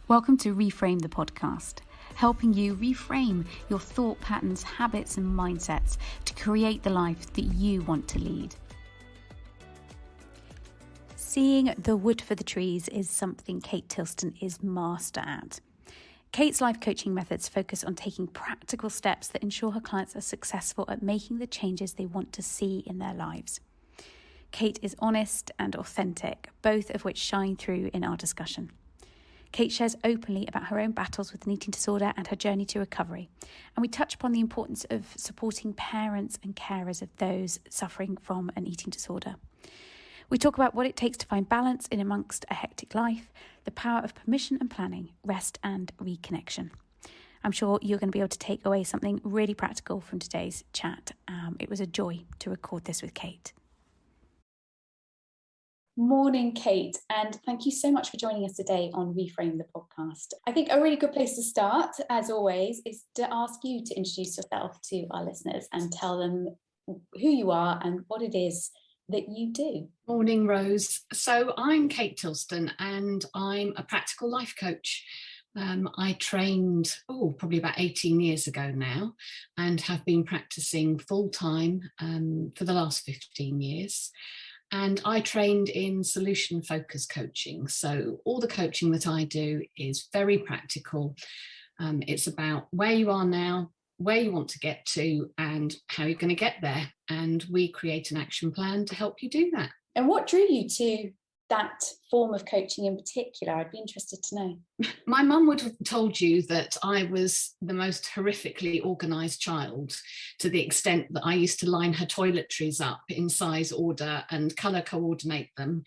Welcome to Reframe the podcast, helping you reframe your thought patterns, habits and mindsets to create the life that you want to lead. Seeing the wood for the trees is something Kate Tilston is master at. Kate's life coaching methods focus on taking practical steps that ensure her clients are successful at making the changes they want to see in their lives. Kate is honest and authentic, both of which shine through in our discussion. Kate shares openly about her own battles with an eating disorder and her journey to recovery. And we touch upon the importance of supporting parents and carers of those suffering from an eating disorder. We talk about what it takes to find balance in amongst a hectic life, the power of permission and planning, rest and reconnection. I'm sure you're going to be able to take away something really practical from today's chat. It was a joy to record this with Kate. Morning, Kate, and thank you so much for joining us today on Reframe the podcast. I think a really good place to start, as always, is to ask you to introduce yourself to our listeners and tell them who you are and what it is that you do. Morning, Rose. So I'm Kate Tilston and I'm a practical life coach. I trained probably about 18 years ago now and have been practicing full-time for the last 15 years. And I trained in solution-focused coaching. So all the coaching that I do is very practical. It's about where you are now, where you want to get to, and how you're going to get there. And we create an action plan to help you do that. And what drew you to that form of coaching in particular? I'd be interested to know. My mum would have told you that I was the most horrifically organised child, to the extent that I used to line her toiletries up in size order and colour coordinate them.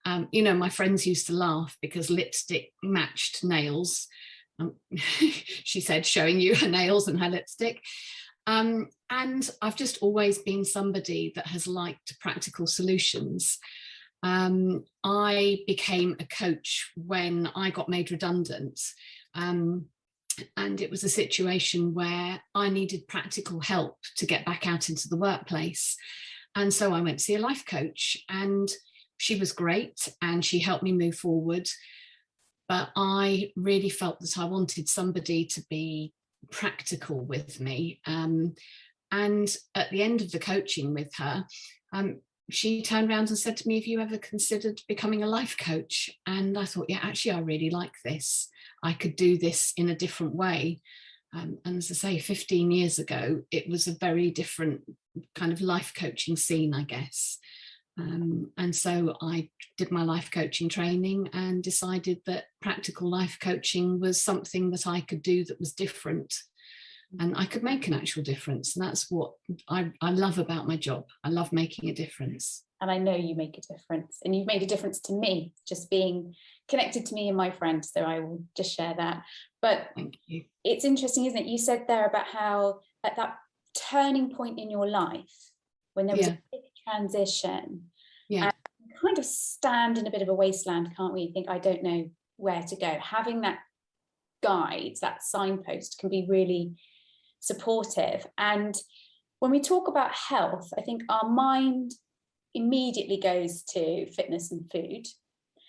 My friends used to laugh because lipstick matched nails. She said, showing you her nails and her lipstick. And I've just always been somebody that has liked practical solutions. I became a coach when I got made redundant, and it was a situation where I needed practical help to get back out into the workplace. And so I went to see a life coach, and she was great and she helped me move forward. But I really felt that I wanted somebody to be practical with me. And at the end of the coaching with her, she turned around and said to me, have you ever considered becoming a life coach? And I thought, yeah, actually, I really like this. I could do this in a different way. And as I say, 15 years ago, it was a very different kind of life coaching scene, I guess. And so I did my life coaching training and decided that practical life coaching was something that I could do that was different. And I could make an actual difference. And that's what I love about my job. I love making a difference. And I know you make a difference. And you've made a difference to me, just being connected to me and my friend. So I will just share that. But thank you. It's interesting, isn't it? You said there about how at that turning point in your life, when there was a big transition, and we kind of stand in a bit of a wasteland, can't we? Think, I don't know where to go. Having that guide, that signpost can be really supportive. And when we talk about health, I think our mind immediately goes to fitness and food.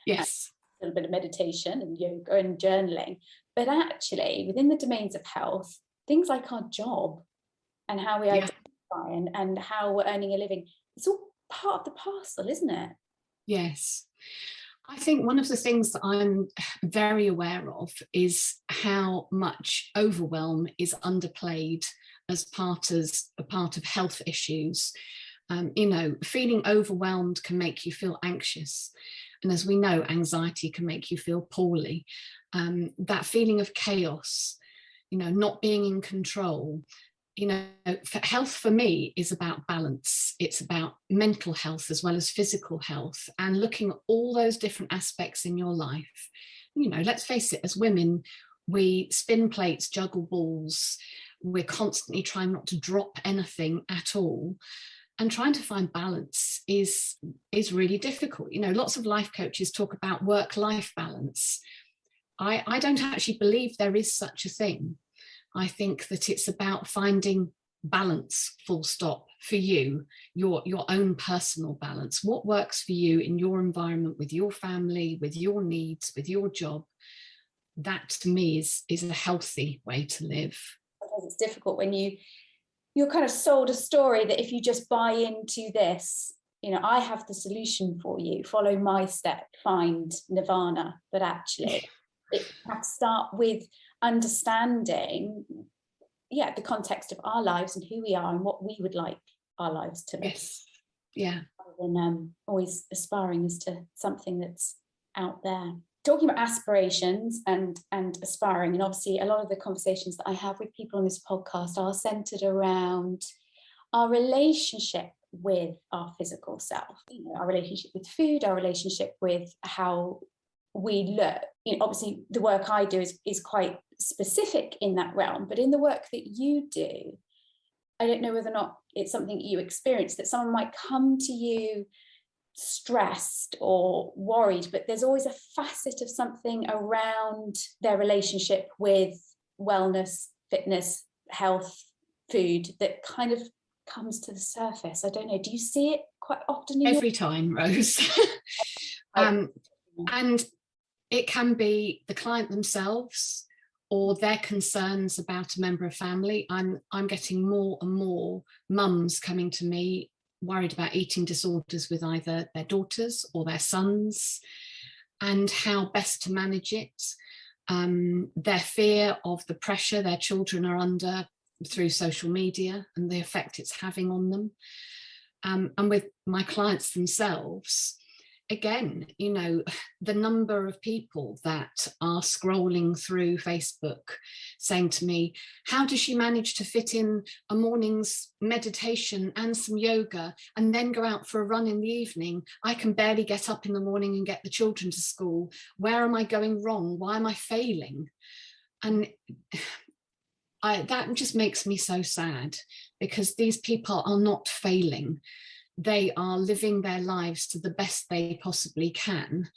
Yes. A little bit of meditation and yoga and journaling. But actually, within the domains of health, things like our job and how we identify and how we're earning a living, it's all part of the parcel, isn't it? Yes. I think one of the things that I'm very aware of is how much overwhelm is underplayed as part of health issues. Feeling overwhelmed can make you feel anxious. And as we know, anxiety can make you feel poorly. That feeling of chaos, not being in control. Health for me is about balance. It's about mental health as well as physical health, and looking at all those different aspects in your life. Let's face it, as women, we spin plates, juggle balls. We're constantly trying not to drop anything at all. And trying to find balance is really difficult. Lots of life coaches talk about work-life balance. I don't actually believe there is such a thing. I think that it's about finding balance, full stop, for you, your own personal balance. What works for you in your environment, with your family, with your needs, with your job. that to me is a healthy way to live. Because it's difficult when you're kind of sold a story that if you just buy into this, I have the solution for you, follow my step, find nirvana. But actually, it has to start with understanding, the context of our lives and who we are and what we would like our lives to be. Yes. Yeah. Rather than always aspiring as to something that's out there. Talking about aspirations and aspiring, and obviously a lot of the conversations that I have with people on this podcast are centered around our relationship with our physical self, our relationship with food, our relationship with how we look. Obviously the work I do is quite specific in that realm, but in the work that you do, I don't know whether or not it's something you experience, that someone might come to you stressed or worried, but there's always a facet of something around their relationship with wellness, fitness, health, food that kind of comes to the surface. I don't know, do you see it quite often? Every time, Rose. And it can be the client themselves or their concerns about a member of family. I'm getting more and more mums coming to me worried about eating disorders with either their daughters or their sons, and how best to manage it. Their fear of the pressure their children are under through social media and the effect it's having on them. And with my clients themselves, again, the number of people that are scrolling through Facebook saying to me, how does she manage to fit in a morning's meditation and some yoga and then go out for a run in the evening? I can barely get up in the morning and get the children to school. Where am I going wrong? Why am I failing? And that just makes me so sad, because these people are not failing. They are living their lives to the best they possibly can.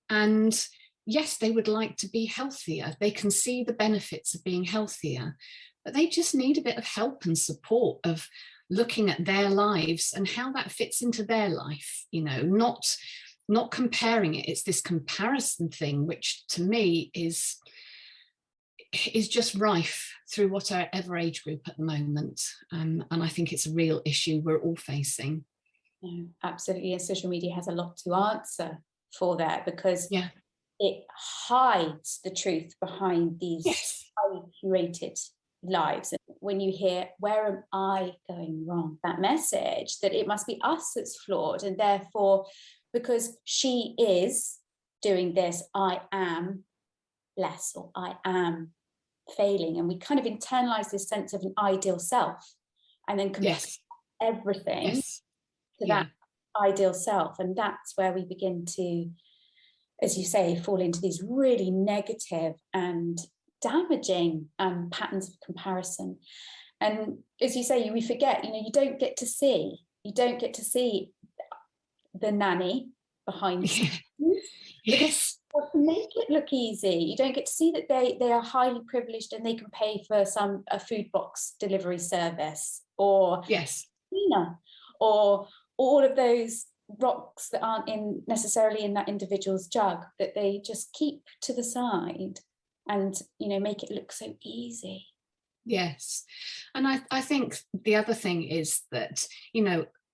And yes, they would like to be healthier. They can see the benefits of being healthier, but they just need a bit of help and support of looking at their lives and how that fits into their life, not comparing it. It's this comparison thing, which to me is just rife through whatever age group at the moment. And I think it's a real issue we're all facing. Yeah, absolutely. And social media has a lot to answer for that, because it hides the truth behind these highly curated lives. And when you hear, where am I going wrong? That message that it must be us that's flawed, and therefore, because she is doing this, I am less, or I am failing. And we kind of internalize this sense of an ideal self and then commit everything to that ideal self. And that's where we begin to, as you say, fall into these really negative and damaging patterns of comparison. And as you say, we forget, you don't get to see the nanny behind the scenes. Yes. To make it look easy, you don't get to see that they are highly privileged and they can pay for a food box delivery service, or or all of those rocks that aren't necessarily in that individual's jug, that they just keep to the side and make it look so easy. Yes. And I think the other thing is that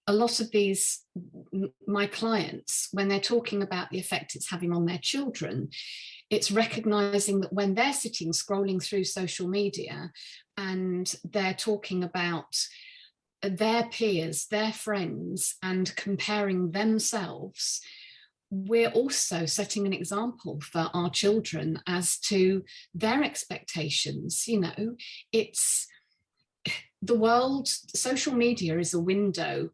a lot of my clients, when they're talking about the effect it's having on their children, it's recognizing that when they're sitting scrolling through social media and they're talking about their peers, their friends, and comparing themselves, we're also setting an example for our children as to their expectations. It's the world. Social media is a window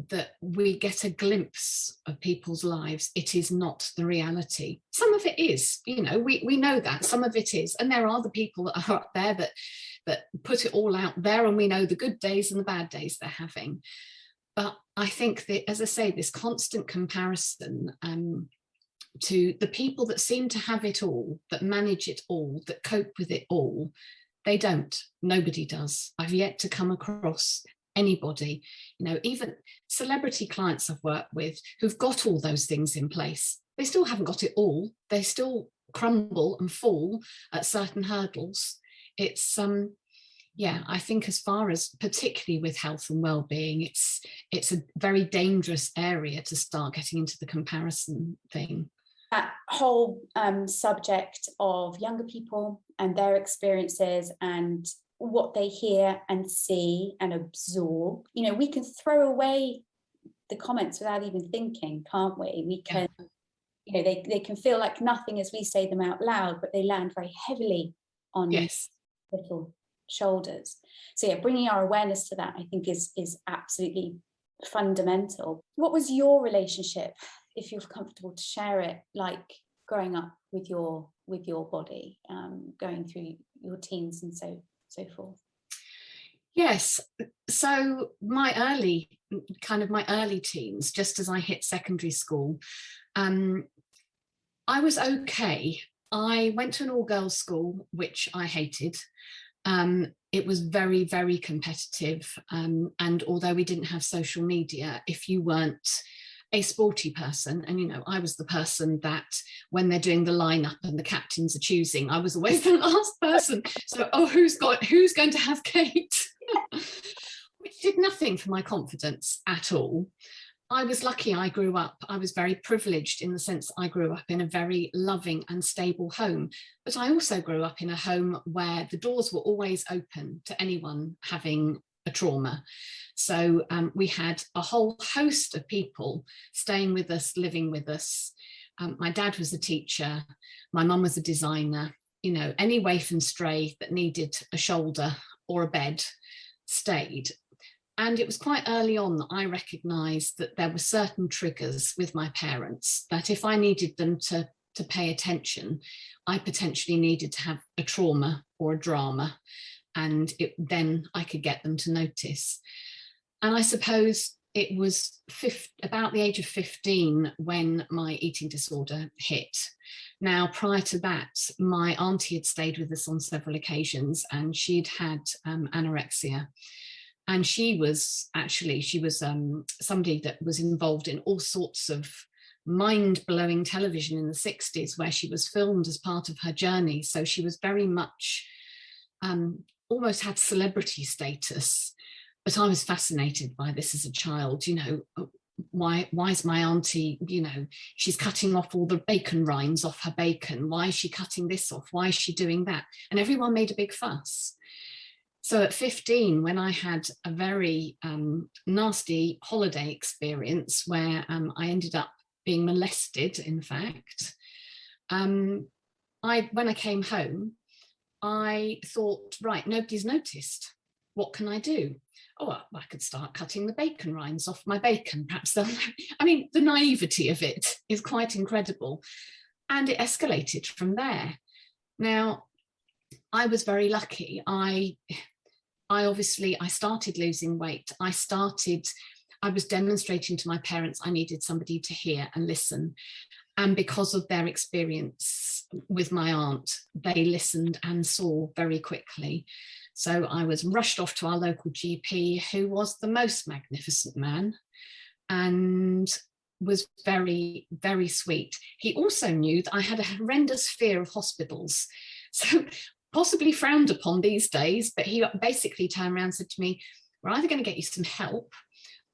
that we get a glimpse of people's lives. It is not the reality. Some of it is, we know that some of it is, and there are the people that are up there that put it all out there, and we know the good days and the bad days they're having. But I think that, as I say, this constant comparison to the people that seem to have it all, that manage it all, that cope with it all, they don't. Nobody does. I've yet to come across anybody, even celebrity clients I've worked with who've got all those things in place. They still haven't got it all. They still crumble and fall at certain hurdles. It's yeah, I think as far as particularly with health and well-being, it's a very dangerous area to start getting into the comparison thing. That whole subject of younger people and their experiences and what they hear and see and absorb, you know, we can throw away the comments without even thinking, can't we? We can, you know, they can feel like nothing as we say them out loud, but they land very heavily on little shoulders. So yeah, bringing our awareness to that, I think, is absolutely fundamental. What was your relationship, if you're comfortable to share it, like growing up with your body, going through your teens and so forth? Yes, so my early teens, just as I hit secondary school, I was okay. I went to an all-girls school, which I hated. It was very, very competitive. And although we didn't have social media, if you weren't a sporty person, and, you know, I was the person that when they're doing the lineup and the captains are choosing, I was always the last person. So, who's going to have Kate? Which did nothing for my confidence at all. I was lucky. I was very privileged in the sense I grew up in a very loving and stable home, but I also grew up in a home where the doors were always open to anyone having a trauma. So we had a whole host of people staying with us, living with us. My dad was a teacher. My mum was a designer. You know, any waif and stray that needed a shoulder or a bed stayed. And it was quite early on that I recognised that there were certain triggers with my parents that if I needed them to pay attention, I potentially needed to have a trauma or a drama, and then I could get them to notice. And I suppose it was about the age of 15 when my eating disorder hit. Now, prior to that, my auntie had stayed with us on several occasions, and she'd had anorexia. And she was somebody that was involved in all sorts of mind-blowing television in the 60s, where she was filmed as part of her journey. So she was very much, almost had celebrity status. But I was fascinated by this as a child. You know, why is my auntie, you know, she's cutting off all the bacon rinds off her bacon. Why is she cutting this off? Why is she doing that? And everyone made a big fuss. So at 15, when I had a very nasty holiday experience where I ended up being molested, in fact, when I came home, I thought, right, nobody's noticed. What can I do? Oh, I could start cutting the bacon rinds off my bacon. Perhaps I mean, the naivety of it is quite incredible. And it escalated from there. Now, I was very lucky. I started losing weight. I was demonstrating to my parents I needed somebody to hear and listen. And because of their experience with my aunt, they listened and saw very quickly. So I was rushed off to our local GP, who was the most magnificent man and was very, very sweet. He also knew that I had a horrendous fear of hospitals. So possibly frowned upon these days, but he basically turned around and said to me, we're either going to get you some help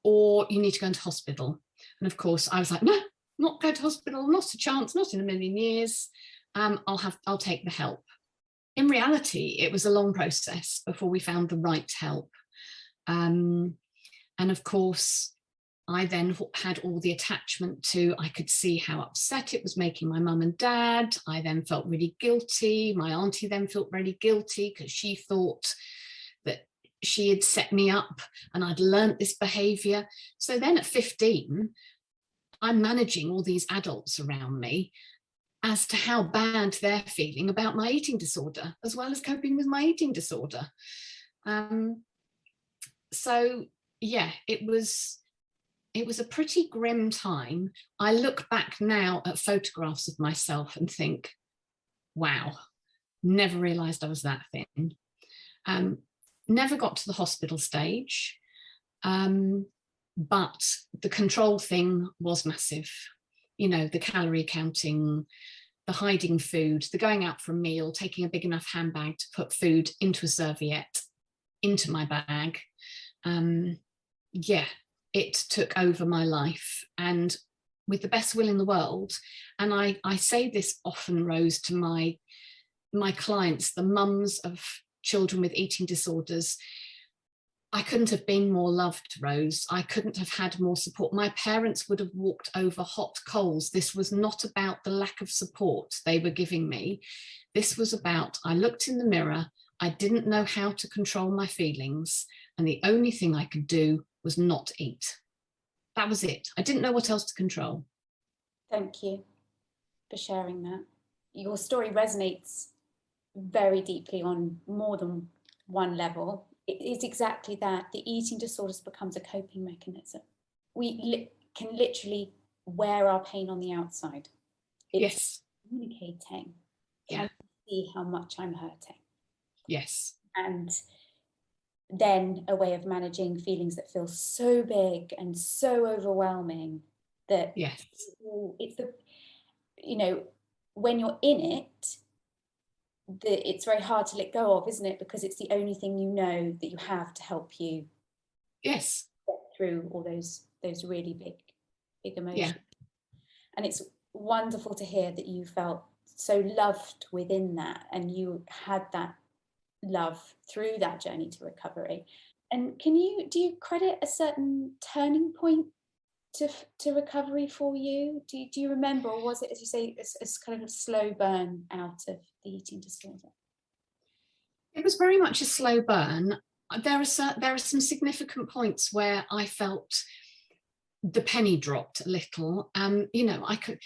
or you need to go into hospital. And of course I was like, no, not go to hospital, not a chance, not in a million years. I'll take the help. In reality, it was a long process before we found the right help. And of course, I then had all the attachment to, I could see how upset it was making my mum and dad. I then felt really guilty. My auntie then felt really guilty because she thought that she had set me up and I'd learnt this behaviour. So then at 15, I'm managing all these adults around me as to how bad they're feeling about my eating disorder, as well as coping with my eating disorder. So yeah, it was a pretty grim time. I look back now at photographs of myself and think, wow, never realised I was that thin. Never got to the hospital stage, but the control thing was massive. You know, the calorie counting, the hiding food, the going out for a meal, taking a big enough handbag to put food into a serviette, into my bag. Yeah, it took over my life, and with the best will in the world. And I say this often, Rose, to my clients, the mums of children with eating disorders. I couldn't have been more loved, Rose. I couldn't have had more support. My parents would have walked over hot coals. This was not about the lack of support they were giving me. This was about, I looked in the mirror, I didn't know how to control my feelings, and the only thing I could do was not eat. That was it. I didn't know what else to control. Thank you for sharing that. Your story resonates very deeply on more than one level. It is exactly that. The eating disorders becomes a coping mechanism. We can literally wear our pain on the outside. It's yes. Communicating. Yeah. Can see how much I'm hurting. Yes. And then a way of managing feelings that feel so big and so overwhelming that yes, it's the, you know, when you're in it, it's very hard to let go of, isn't it? Because it's the only thing you know that you have to help you yes, get through all those really big emotions. Yeah. And it's wonderful to hear that you felt so loved within that, and you had that love through that journey to recovery. And do you credit a certain turning point to recovery for you? Do you remember, or was it, as you say, a kind of a slow burn out of the eating disorder? It was very much a slow burn. There are some significant points where I felt the penny dropped a little. I could,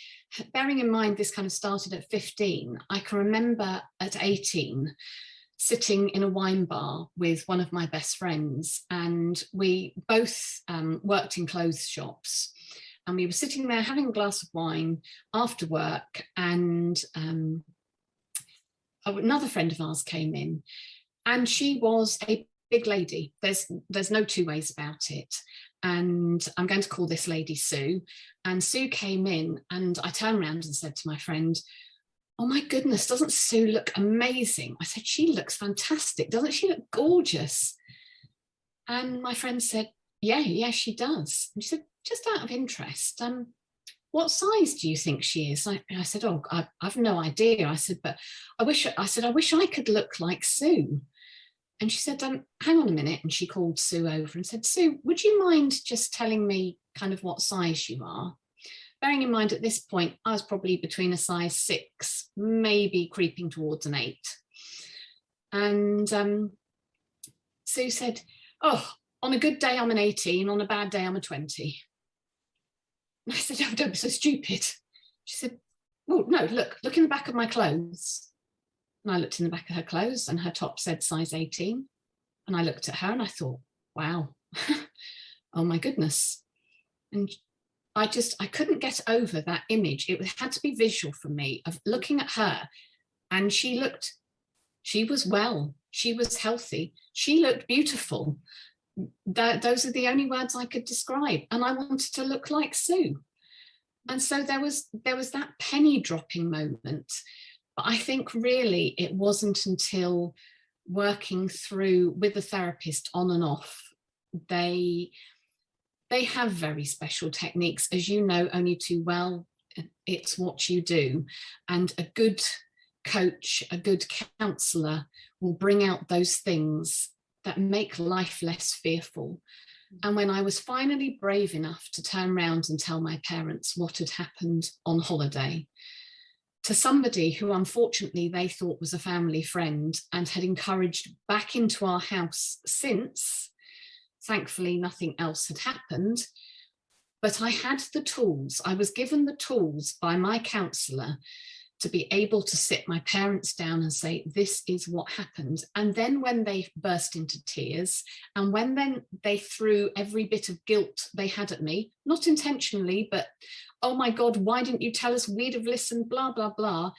bearing in mind this kind of started at 15, I can remember at 18 sitting in a wine bar with one of my best friends, and we both worked in clothes shops, and we were sitting there having a glass of wine after work, and another friend of ours came in, and she was a big lady. There's no two ways about it. And I'm going to call this lady Sue. And Sue came in, and I turned around and said to my friend, "Oh my goodness, doesn't Sue look amazing?" I said, "She looks fantastic. Doesn't she look gorgeous?" And my friend said, yeah, she does. And she said, "Just out of interest, what size do you think she is?" I said, "Oh, I've no idea." I said, "But I wish I could look like Sue." And she said, "Hang on a minute." And she called Sue over and said, "Sue, would you mind just telling me kind of what size you are?" Bearing in mind at this point, I was probably between a size 6, maybe creeping towards an 8. And Sue said, "Oh, on a good day, I'm an 18. On a bad day, I'm a 20. And I said, "Oh, don't be so stupid." She said, "Well, no, look in the back of my clothes." And I looked in the back of her clothes, and her top said size 18. And I looked at her and I thought, wow, oh my goodness. And I couldn't get over that image. It had to be visual for me, of looking at her, and she was well, she was healthy, she looked beautiful. Those are the only words I could describe. And I wanted to look like Sue. And so there was that penny dropping moment. But I think really it wasn't until working through with the therapist on and off, they have very special techniques, as you know only too well. It's what you do. And a good coach, a good counsellor will bring out those things that make life less fearful. And when I was finally brave enough to turn around and tell my parents what had happened on holiday, to somebody who unfortunately they thought was a family friend and had encouraged back into our house since, thankfully nothing else had happened, but I had the tools. I was given the tools by my counsellor to be able to sit my parents down and say, "This is what happened." And then when they burst into tears, and when then they threw every bit of guilt they had at me, not intentionally, but, "Oh my God, why didn't you tell us? We'd have listened, blah, blah, blah."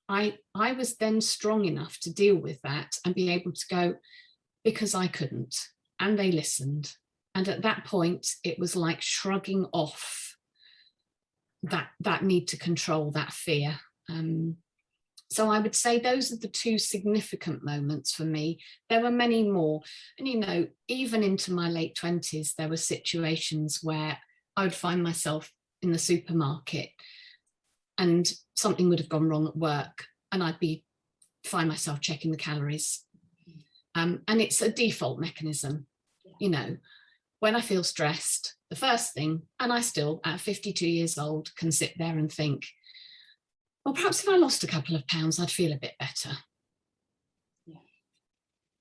I was then strong enough to deal with that and be able to go, because I couldn't. And they listened. And at that point, it was like shrugging off that need to control, that fear. So I would say those are the two significant moments for me. There were many more. And, you know, even into my late 20s, there were situations where I would find myself in the supermarket and something would have gone wrong at work and I'd find myself checking the calories. And it's a default mechanism, you know, when I feel stressed, the first thing, and I still at 52 years old can sit there and think, well, perhaps if I lost a couple of pounds, I'd feel a bit better. Yeah.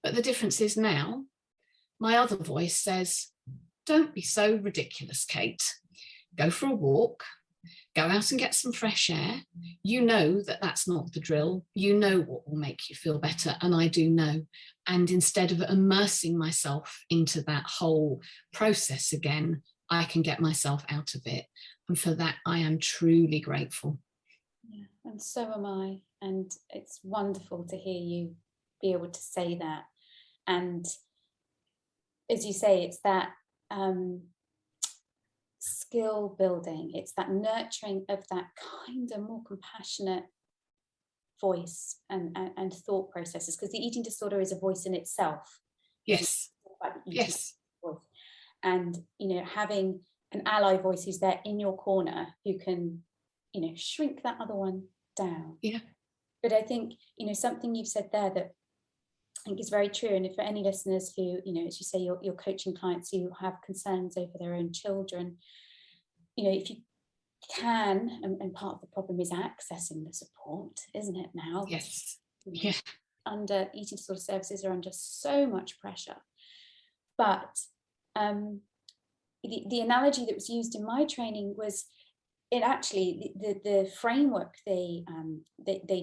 But the difference is now, my other voice says, don't be so ridiculous, Kate. Go for a walk, go out and get some fresh air. You know that that's not the drill. You know what will make you feel better, and I do know. And instead of immersing myself into that whole process again, I can get myself out of it. And for that, I am truly grateful. Yeah, and so am I. And it's wonderful to hear you be able to say that. And as you say, it's that skill building, it's that nurturing of that kind of more compassionate voice and thought processes, because the eating disorder is a voice in itself. Yes. Yes. And, you know, having an ally voice who's there in your corner who can, you know, shrink that other one down. Yeah. But I think, you know, something you've said there that I think is very true. And if for any listeners who, you know, as you say, you're coaching clients who have concerns over their own children, you know, if you can, and part of the problem is accessing the support, isn't it now? Yes. You know, yeah. Under eating disorder services are under so much pressure. But the analogy that was used in my training was, it actually, the framework they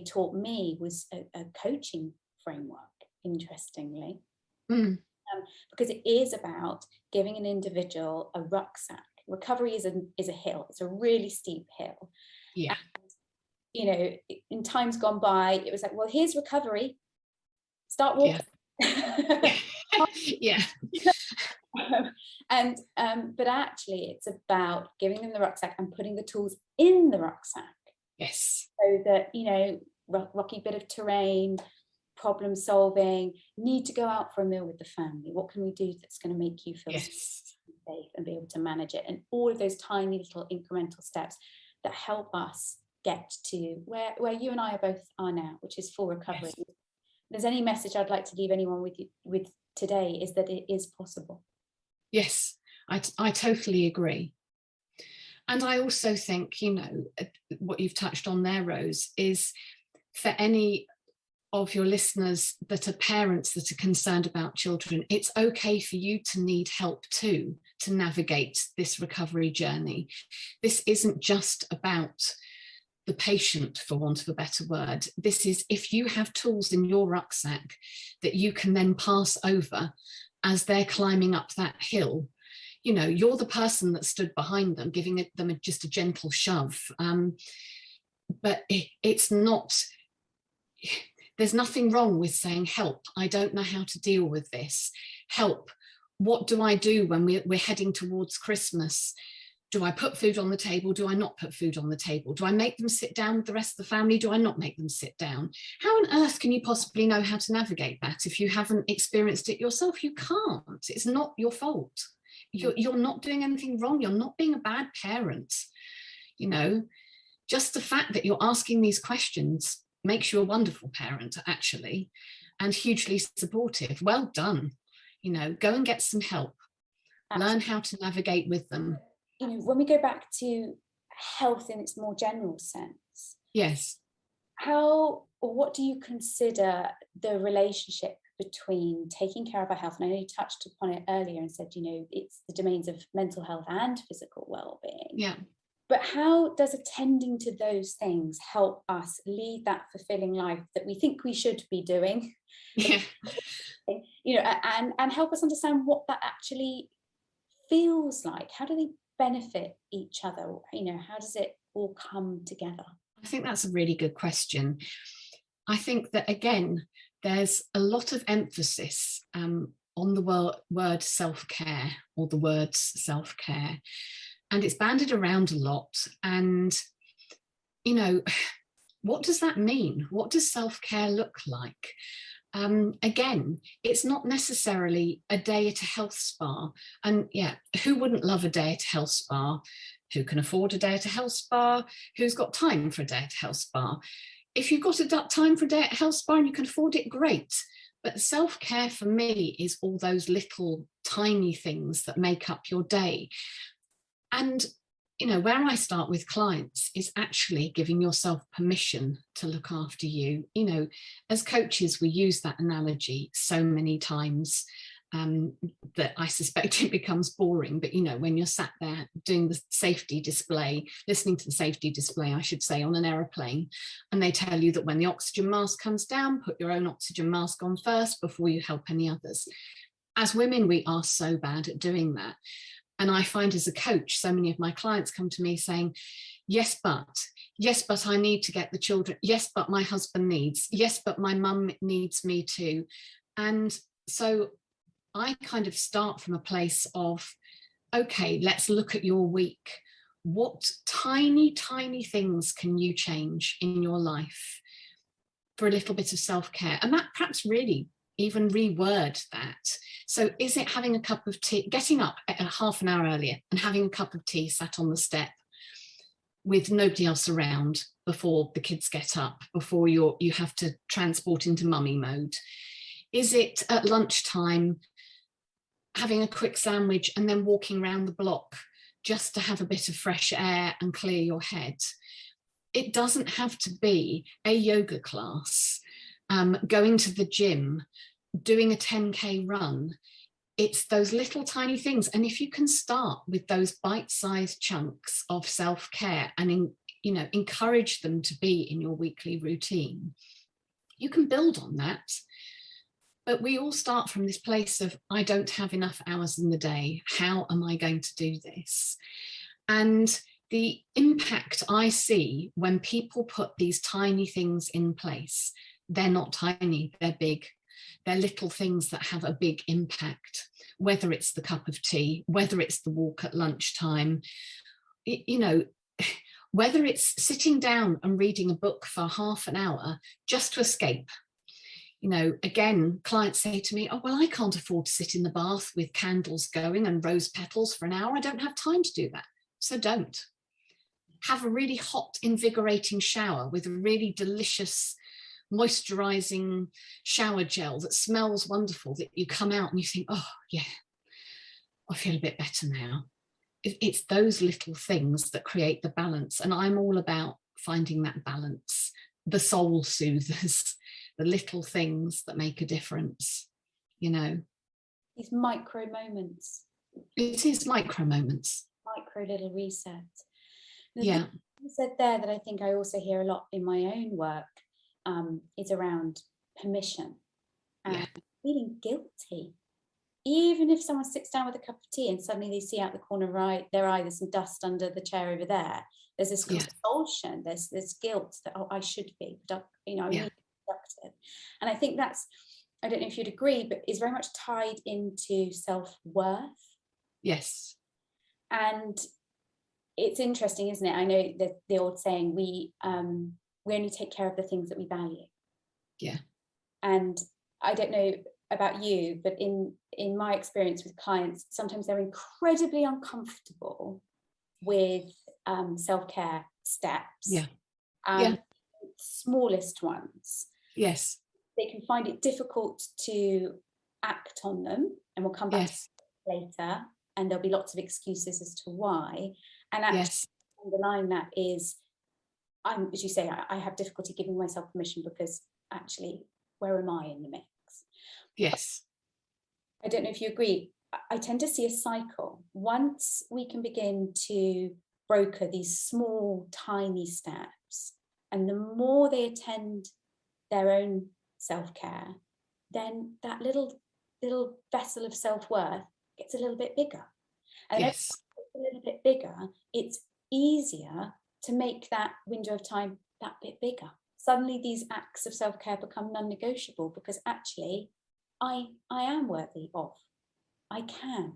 taught me was a coaching framework, interestingly, because it is about giving an individual a rucksack. Recovery is a hill. It's a really steep hill. Yeah. And, you know, in times gone by, it was like, well, here's recovery. Start walking. Yeah. And but actually, it's about giving them the rucksack and putting the tools in the rucksack. Yes. So that, you know, rocky bit of terrain, problem solving, need to go out for a meal with the family. What can we do that's going to make you feel safe and be able to manage it? And all of those tiny little incremental steps that help us get to where you and I are now, which is full recovery. Yes. If there's any message I'd like to leave anyone with today, is that it is possible. Yes, I totally agree. And I also think, you know, what you've touched on there, Rose, is for any of your listeners that are parents that are concerned about children, it's okay for you to need help too, to navigate this recovery journey. This isn't just about the patient, for want of a better word. This is, if you have tools in your rucksack that you can then pass over as they're climbing up that hill, you know, you're the person that stood behind them, giving them just a gentle shove. But it's not, there's nothing wrong with saying, help, I don't know how to deal with this. Help, what do I do when we're heading towards Christmas? Do I put food on the table? Do I not put food on the table? Do I make them sit down with the rest of the family? Do I not make them sit down? How on earth can you possibly know how to navigate that if you haven't experienced it yourself? You can't. It's not your fault. You're not doing anything wrong. You're not being a bad parent. You know, just the fact that you're asking these questions makes you a wonderful parent, actually, and hugely supportive. Well done. You know, go and get some help. Absolutely. Learn how to navigate with them. You know, when we go back to health in its more general sense, yes, how or what do you consider the relationship between taking care of our health? And I know you touched upon it earlier and said, you know, it's the domains of mental health and physical well-being. Yeah. But how does attending to those things help us lead that fulfilling life that we think we should be doing? Yeah. You know, and help us understand what that actually feels like. How do they benefit each other? You know, how does it all come together? I think that's a really good question. I think that, again, there's a lot of emphasis on the word self-care, or the words self-care, and it's bandied around a lot. And, you know, what does that mean? What does self-care look like? Again, it's not necessarily a day at a health spa. And yeah, who wouldn't love a day at a health spa? Who can afford a day at a health spa? Who's got time for a day at a health spa? If you've got time for a day at a health spa and you can afford it, great. But self-care for me is all those little tiny things that make up your day. And where I start with clients is actually giving yourself permission to look after you. As coaches, we use that analogy so many times that I suspect it becomes boring. But, when you're sat there doing the safety display, listening to the safety display, I should say, on an aeroplane, and they tell you that when the oxygen mask comes down, put your own oxygen mask on first before you help any others. As women, we are so bad at doing that. And I find as a coach, so many of my clients come to me saying, yes, but I need to get the children. Yes, but my husband needs. Yes, but my mum needs me too. And so I kind of start from a place of, okay, let's look at your week. What tiny, tiny things can you change in your life for a little bit of self-care? And that perhaps really even reword that. So is it having a cup of tea, getting up half an hour earlier and having a cup of tea sat on the step with nobody else around before the kids get up, before you have to transport into mummy mode? Is it at lunchtime having a quick sandwich and then walking around the block just to have a bit of fresh air and clear your head? It doesn't have to be a yoga class, going to the gym, doing a 10K run. It's those little tiny things. And if you can start with those bite-sized chunks of self-care and encourage them to be in your weekly routine, you can build on that. But we all start from this place of, I don't have enough hours in the day. How am I going to do this? And the impact I see when people put these tiny things in place, they're not tiny, they're big. They're little things that have a big impact, whether it's the cup of tea, whether it's the walk at lunchtime, whether it's sitting down and reading a book for half an hour just to escape. Again, clients say to me, oh, well, I can't afford to sit in the bath with candles going and rose petals for an hour. I don't have time to do that. So don't. Have a really hot, invigorating shower with a really delicious moisturizing shower gel that smells wonderful, that you come out and you think, oh yeah, I feel a bit better now. It's those little things that create the balance. And I'm all about finding that balance, the soul soothers, the little things that make a difference, These micro moments. It is micro moments. Micro little resets. Yeah. You said there that I think I also hear a lot in my own work is around permission and feeling guilty. Even if someone sits down with a cup of tea and suddenly they see out the corner of their eye, there's some dust under the chair over there. There's this compulsion, there's this guilt that, oh, I should be, I need to be productive. And I think that's, I don't know if you'd agree, but is very much tied into self-worth. Yes. And it's interesting, isn't it? I know that the old saying, we only take care of the things that we value. Yeah. And I don't know about you, but in my experience with clients, sometimes they're incredibly uncomfortable with self-care steps. Smallest ones. Yes. They can find it difficult to act on them, and we'll come back to that later, and there'll be lots of excuses as to why. And actually underlying that is, as you say, I have difficulty giving myself permission because actually, where am I in the mix? Yes. I don't know if you agree. I tend to see a cycle. Once we can begin to broker these small, tiny steps, and the more they attend their own self-care, then that little vessel of self-worth gets a little bit bigger. And as it's a little bit bigger, it's easier to make that window of time that bit bigger. Suddenly these acts of self-care become non-negotiable because actually I am worthy of. I can.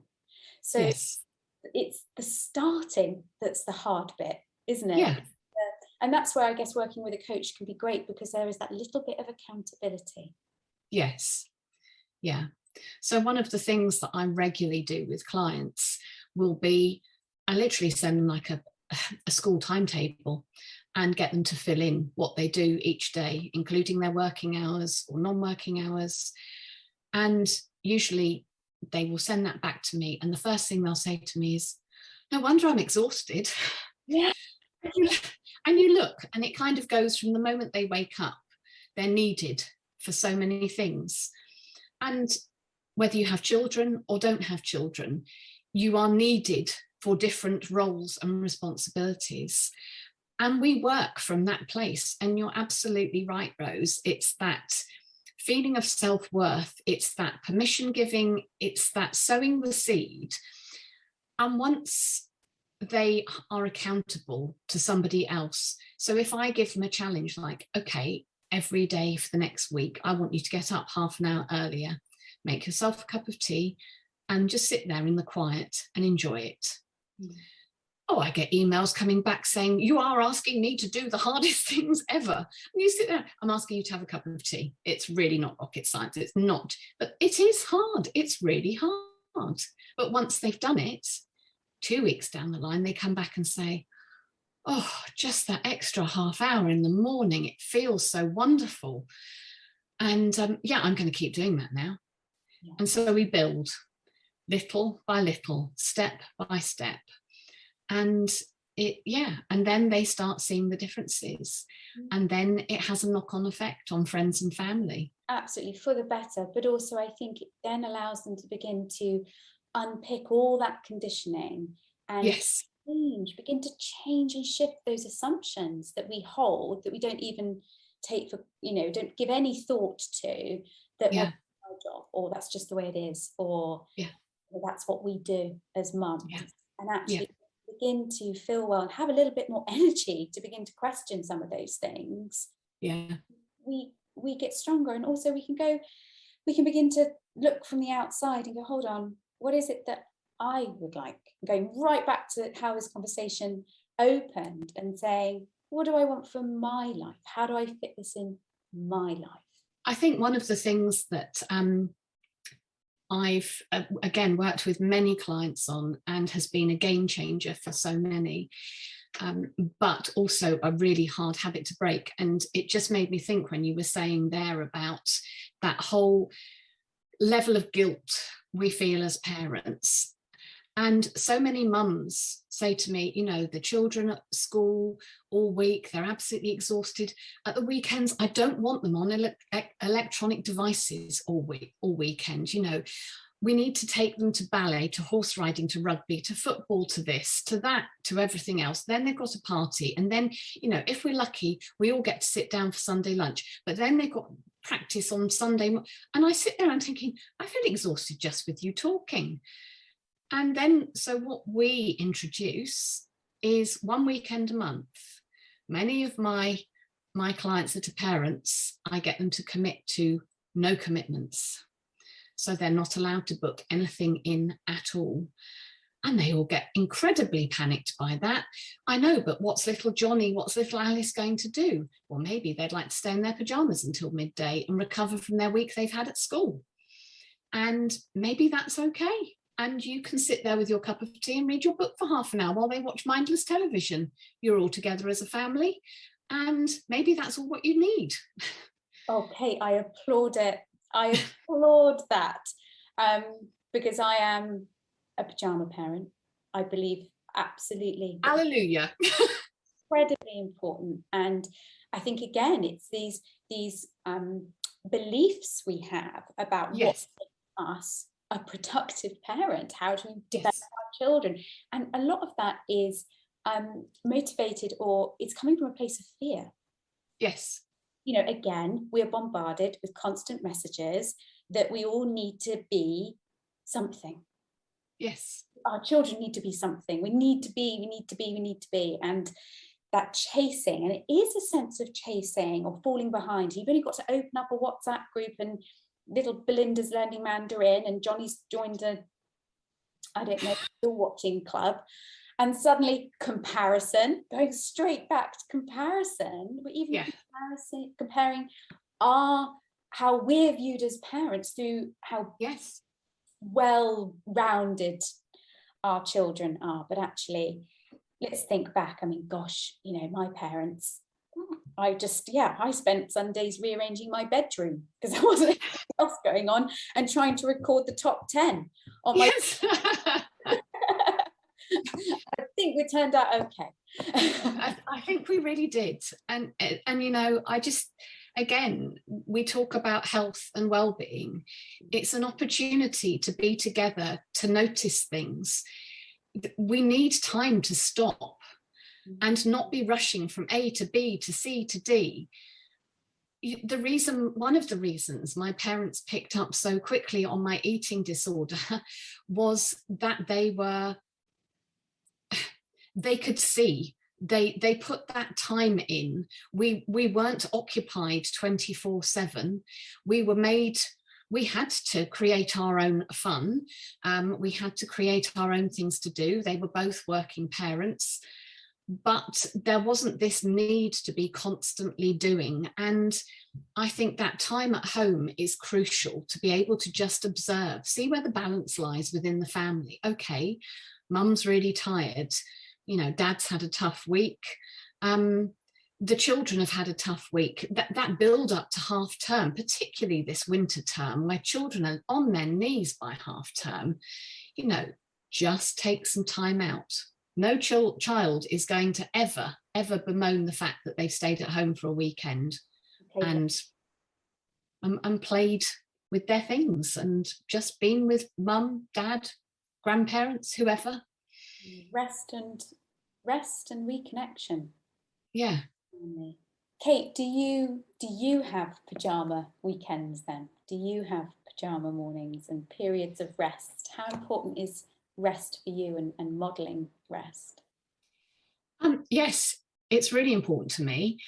So it's the starting that's the hard bit, isn't it? Yeah. And that's where I guess working with a coach can be great, because there is that little bit of accountability. Yes. Yeah. So one of the things that I regularly do with clients will be, I literally send them like a school timetable and get them to fill in what they do each day, including their working hours or non-working hours. And usually they will send that back to me. And the first thing they'll say to me is, no wonder I'm exhausted. Yeah. And you look, and it kind of goes from the moment they wake up, they're needed for so many things. And whether you have children or don't have children, you are needed for different roles and responsibilities. And we work from that place. And you're absolutely right, Rose. It's that feeling of self-worth. It's that permission giving. It's that sowing the seed. And once they are accountable to somebody else. So if I give them a challenge like, okay, every day for the next week, I want you to get up half an hour earlier, make yourself a cup of tea, and just sit there in the quiet and enjoy it. Mm. Oh, I get emails coming back saying, you are asking me to do the hardest things ever. And you sit there, I'm asking you to have a cup of tea. It's really not rocket science. It's not, but it is hard. It's really hard. But once they've done it, 2 weeks down the line, they come back and say, oh, just that extra half hour in the morning, it feels so wonderful. And yeah, I'm going to keep doing that now. Yeah. And so we build little by little, step by step. And and then they start seeing the differences. And then it has a knock-on effect on friends and family. Absolutely, for the better. But also I think it then allows them to begin to unpick all that conditioning and yes. begin to change and shift those assumptions that we hold, that we don't even take for, don't give any thought to, that we're our job, or that's just the way it is, or that's what we do as mums. And actually begin to feel well and have a little bit more energy to begin to question some of those things. We get stronger, and also we can begin to look from the outside and go, hold on, what is it that I would like? Going right back to how this conversation opened and saying, what do I want for my life? How do I fit this in my life? I think one of the things that I've, again, worked with many clients on and has been a game changer for so many, but also a really hard habit to break. And it just made me think when you were saying there about that whole level of guilt we feel as parents. And so many mums say to me, the children at school all week, they're absolutely exhausted. At the weekends, I don't want them on electronic devices all weekend. We need to take them to ballet, to horse riding, to rugby, to football, to this, to that, to everything else. Then they've got a party. And then, if we're lucky, we all get to sit down for Sunday lunch. But then they've got practice on Sunday. And I sit there and thinking, I feel exhausted just with you talking. And then, so what we introduce is one weekend a month. Many of my clients that are parents, I get them to commit to no commitments. So they're not allowed to book anything in at all. And they all get incredibly panicked by that. I know, but what's little Johnny, what's little Alice going to do? Well, maybe they'd like to stay in their pajamas until midday and recover from their week they've had at school. And maybe that's okay. And you can sit there with your cup of tea and read your book for half an hour while they watch mindless television. You're all together as a family. And maybe that's all what you need. Okay, I applaud it. I applaud that, because I am a pajama parent. I believe absolutely. Hallelujah. Incredibly important. And I think, again, it's these beliefs we have about what makes us a productive parent, how to develop our children. And a lot of that is motivated, or it's coming from a place of fear. Yes. Again, we are bombarded with constant messages that we all need to be something. Yes. Our children need to be something. We need to be. And that chasing, and it is a sense of chasing or falling behind. You've only got to open up a WhatsApp group and little Belinda's learning Mandarin and Johnny's joined a, I don't know, still watching club. And suddenly comparison, going straight back to comparison, but even comparing how we're viewed as parents through how well-rounded our children are. But actually, let's think back. I mean, gosh, my parents, I spent Sundays rearranging my bedroom because there wasn't anything else going on, and trying to record the top 10 on my I think we turned out okay. I think we really did. And I just, again, we talk about health and well-being. It's an opportunity to be together, to notice things. We need time to stop and not be rushing from A to B to C to D. One of the reasons my parents picked up so quickly on my eating disorder was that they could see, they put that time in. We weren't occupied 24/7. We had to create our own fun. We had to create our own things to do. They were both working parents, but there wasn't this need to be constantly doing. And I think that time at home is crucial, to be able to just observe, see where the balance lies within the family. Okay, mum's really tired. Dad's had a tough week. The children have had a tough week. That build up to half term, particularly this winter term, where children are on their knees by half term, just take some time out. No child is going to ever bemoan the fact that they've stayed at home for a weekend and played with their things and just been with mum, dad, grandparents, whoever. Rest and reconnection. Yeah. Kate, do you have pajama weekends then? Do you have pajama mornings and periods of rest? How important is rest for you and modelling rest? Yes, it's really important to me.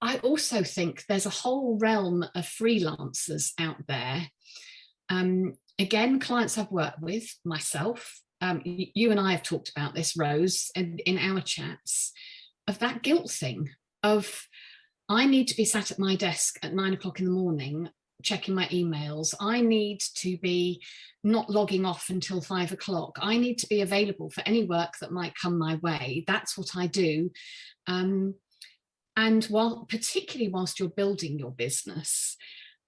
I also think there's a whole realm of freelancers out there. Again, clients I've worked with, myself, you and I have talked about this, Rose, in our chats, of that guilt thing of, I need to be sat at my desk at 9 o'clock in the morning checking my emails. I need to be not logging off until 5 o'clock. I need to be available for any work that might come my way. That's what I do. And particularly whilst you're building your business,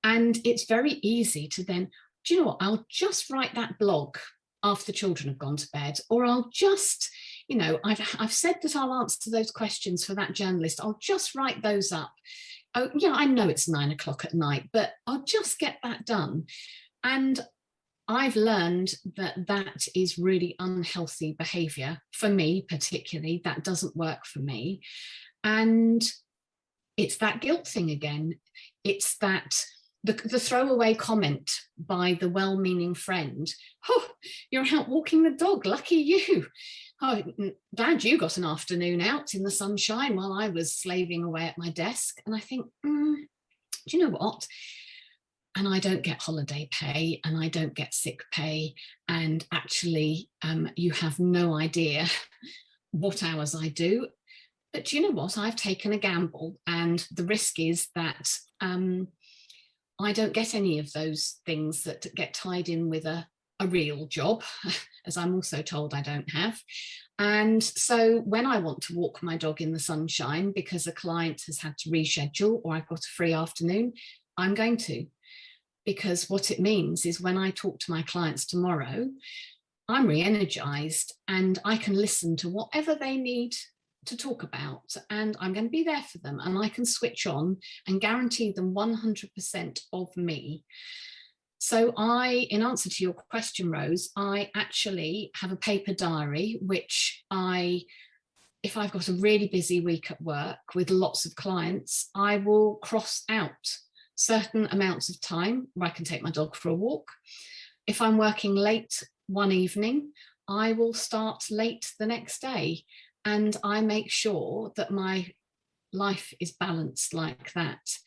and it's very easy to then, do you know what, I'll just write that blog after the children have gone to bed, or I'll just, I've said that I'll answer those questions for that journalist. I'll just write those up. Oh, yeah, I know it's 9 o'clock at night, but I'll just get that done. And I've learned that is really unhealthy behavior for me, particularly. That doesn't work for me. And it's that guilt thing again. It's that the throwaway comment by the well-meaning friend. Oh, you're out walking the dog, lucky you. Oh, glad you got an afternoon out in the sunshine while I was slaving away at my desk. And I think, do you know what? And I don't get holiday pay and I don't get sick pay. And actually, you have no idea what hours I do. But do you know what? I've taken a gamble, and the risk is that I don't get any of those things that get tied in with a real job, as I'm also told I don't have. And so when I want to walk my dog in the sunshine because a client has had to reschedule or I've got a free afternoon, I'm going to. Because what it means is when I talk to my clients tomorrow, I'm re-energized and I can listen to whatever they need to talk about, and I'm going to be there for them, and I can switch on and guarantee them 100% of me. So in answer to your question, Rose, I actually have a paper diary, which if I've got a really busy week at work with lots of clients, I will cross out certain amounts of time where I can take my dog for a walk. If I'm working late one evening, I will start late the next day. And I make sure that my life is balanced like that.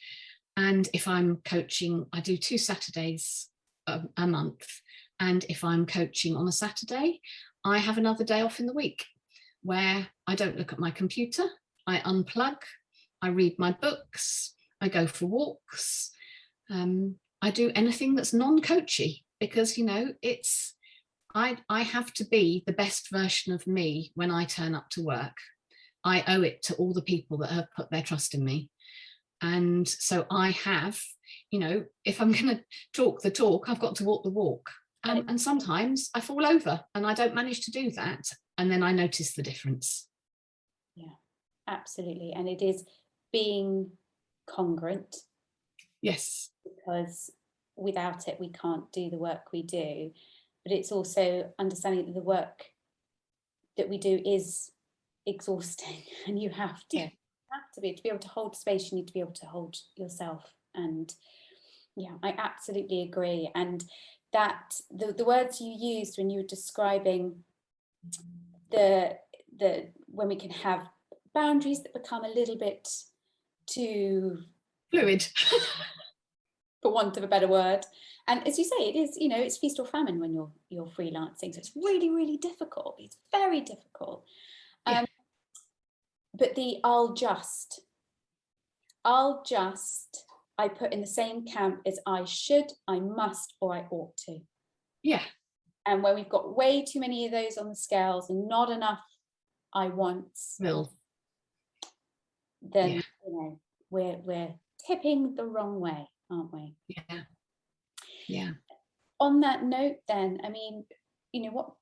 And if I'm coaching, I do 2 Saturdays a month. And if I'm coaching on a Saturday, I have another day off in the week. where I don't look at my computer, I unplug, I read my books, I go for walks, I do anything that's non-coachy, because, you know, it's, I have to be the best version of me when I turn up to work. I owe it to all the people that have put their trust in me. And so I have, you know, if I'm going to talk the talk, I've got to walk the walk. And sometimes I fall over and I don't manage to do that. And then I notice the difference. Yeah, absolutely. And it is being congruent. Yes. Because without it, we can't do the work we do. But it's also understanding that the work that we do is exhausting, and you have to be able to hold space. You need to be able to hold yourself. And yeah, I absolutely agree. And that the words you used when you were describing the when we can have boundaries that become a little bit too fluid, for want of a better word. And as you say, it is, you know, it's feast or famine when you're freelancing. So it's really, really difficult. It's very difficult. Yeah. But the I'll just, I put in the same camp as I should, I must, or I ought to. Yeah. And when we've got way too many of those on the scales and not enough I want, then you know, we're tipping the wrong way, aren't we? Yeah. Yeah. On that note, then, I mean, you know, what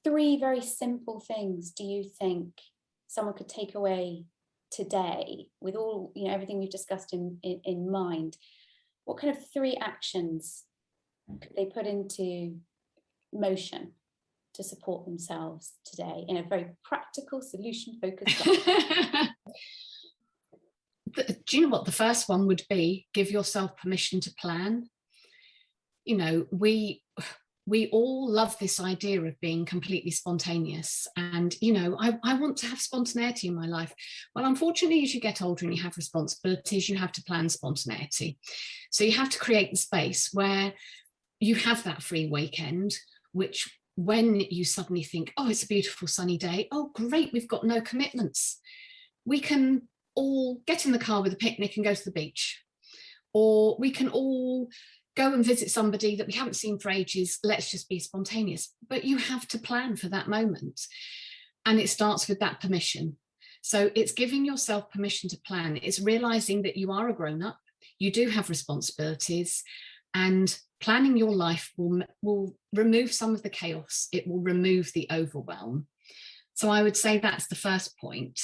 3 very simple things do you think someone could take away today with all, you know, everything we've discussed in mind? What kind of 3 actions could they put into motion to support themselves today in a very practical, solution-focused way? Do you know what the first one would be? Give yourself permission to plan. You know, we all love this idea of being completely spontaneous, and, you know, I want to have spontaneity in my life. Well, unfortunately, as you get older and you have responsibilities, you have to plan spontaneity. So you have to create the space where you have that free weekend, which when you suddenly think, oh, it's a beautiful sunny day, oh great, we've got no commitments, we can all get in the car with a picnic and go to the beach, or we can all go and visit somebody that we haven't seen for ages. Let's just be spontaneous. But you have to plan for that moment. And it starts with that permission. So it's giving yourself permission to plan. It's realizing that you are a grown-up, you do have responsibilities, and planning your life will remove some of the chaos. It will remove the overwhelm. So I would say that's the first point.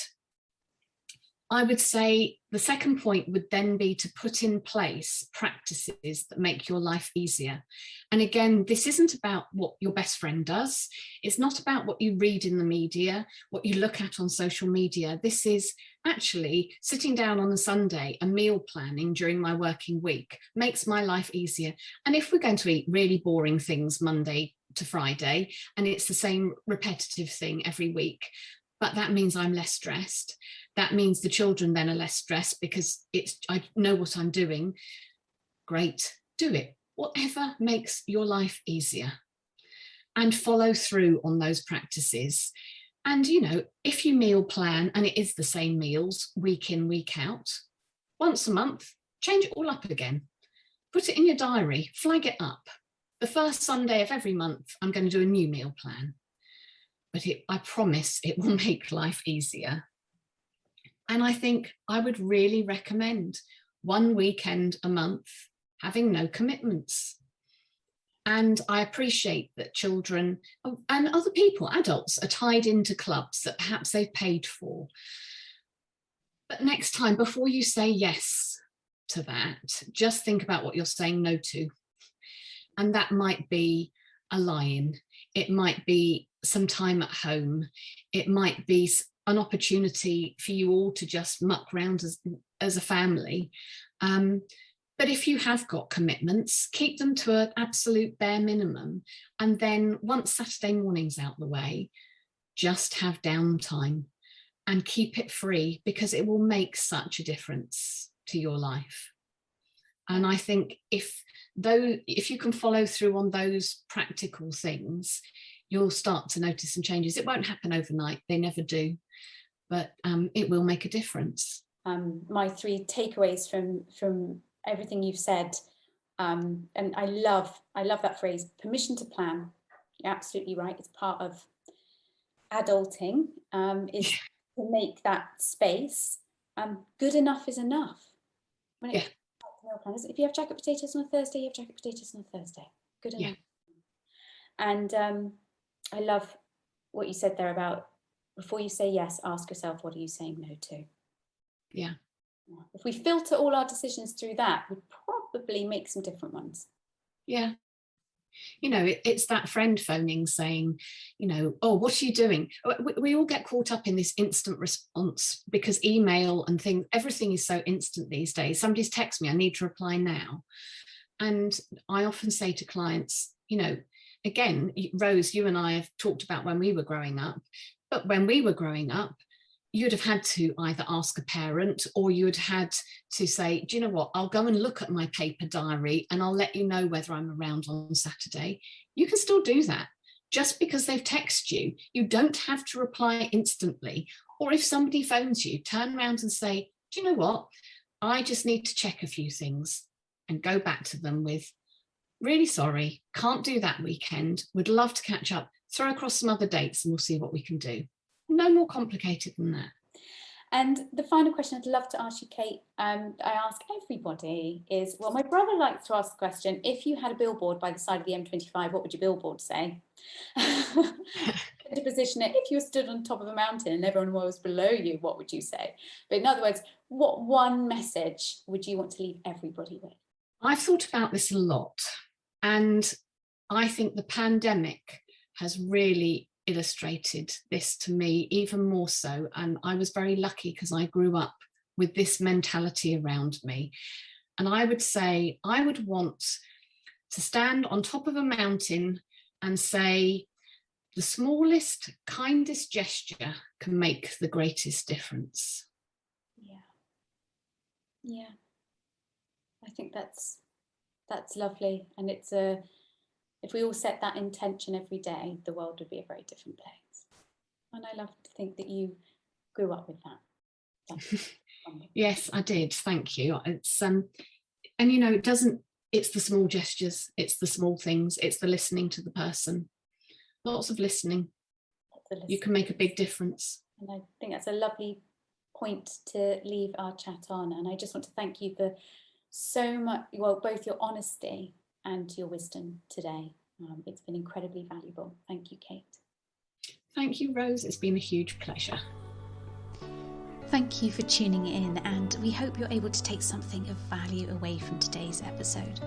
I would say the second point would then be to put in place practices that make your life easier. And again, this isn't about what your best friend does. It's not about what you read in the media, what you look at on social media. This is actually sitting down on a Sunday and meal planning during my working week makes my life easier. And if we're going to eat really boring things Monday to Friday, and it's the same repetitive thing every week, but that means I'm less stressed. That means the children then are less stressed because I know what I'm doing. Great, do it. Whatever makes your life easier. And follow through on those practices. And, you know, if you meal plan and it is the same meals week in, week out, once a month, change it all up again. Put it in your diary, flag it up. The first Sunday of every month, I'm going to do a new meal plan. But I promise it will make life easier. And I think I would really recommend one weekend a month, having no commitments. And I appreciate that children and other people, adults, are tied into clubs that perhaps they've paid for. But next time, before you say yes to that, just think about what you're saying no to. And that might be a lie-in. It might be some time at home. It might be an opportunity for you all to just muck around as a family. But if you have got commitments, keep them to an absolute bare minimum. And then once Saturday morning's out the way, just have downtime and keep it free, because it will make such a difference to your life. And I think if you can follow through on those practical things, you'll start to notice some changes. It won't happen overnight, they never do, but it will make a difference. My 3 takeaways from everything you've said, and I love that phrase, permission to plan. You're absolutely right. It's part of adulting, is to make that space. Good enough is enough. When it meal planners, if you have jacket potatoes on a Thursday, you have jacket potatoes on a Thursday. Good enough. And I love what you said there about, before you say yes, ask yourself, what are you saying no to? Yeah. If we filter all our decisions through that, we'd probably make some different ones. Yeah. You know, it's that friend phoning saying, you know, oh, what are you doing? We all get caught up in this instant response because email and things, everything is so instant these days. Somebody's texted me, I need to reply now. And I often say to clients, you know, again, Rose, you and I have talked about when we were growing up, but when we were growing up, you'd have had to either ask a parent, or you'd had to say, do you know what, I'll go and look at my paper diary and I'll let you know whether I'm around on Saturday. You can still do that. Just because they've texted you, you don't have to reply instantly. Or if somebody phones you, turn around and say, do you know what, I just need to check a few things, and go back to them with, really sorry, can't do that weekend, would love to catch up, throw across some other dates and we'll see what we can do. No more complicated than that. And the final question I'd love to ask you, Kate, I ask everybody is, well, my brother likes to ask the question, if you had a billboard by the side of the M25, what would your billboard say? To position it, if you were stood on top of a mountain and everyone was below you, what would you say? But in other words, what one message would you want to leave everybody with? I've thought about this a lot, and I think the pandemic has really illustrated this to me even more so. And I was very lucky because I grew up with this mentality around me. And I would say I would want to stand on top of a mountain and say, the smallest, kindest gesture can make the greatest difference. Yeah. I think that's lovely. And it's if we all set that intention every day, the world would be a very different place. And I love to think that you grew up with that. Yes, I did. Thank you. It's and you know, it's the small gestures, it's the small things, it's the listening to the person. Lots of listening. You can make a big difference. And I think that's a lovely point to leave our chat on. And I just want to thank you for so much, well, both your honesty and your wisdom today. It's been incredibly valuable. Thank you, Kate. Thank you, Rose. It's been a huge pleasure. Thank you for tuning in, and we hope you're able to take something of value away from today's episode.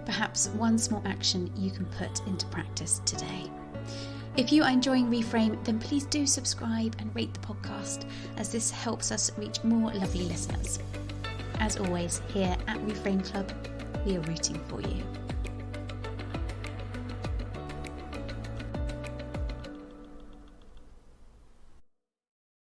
Perhaps one small action you can put into practice today. If you are enjoying Reframe, then please do subscribe and rate the podcast, as this helps us reach more lovely listeners. As always, here at Reframe Club, we are rooting for you.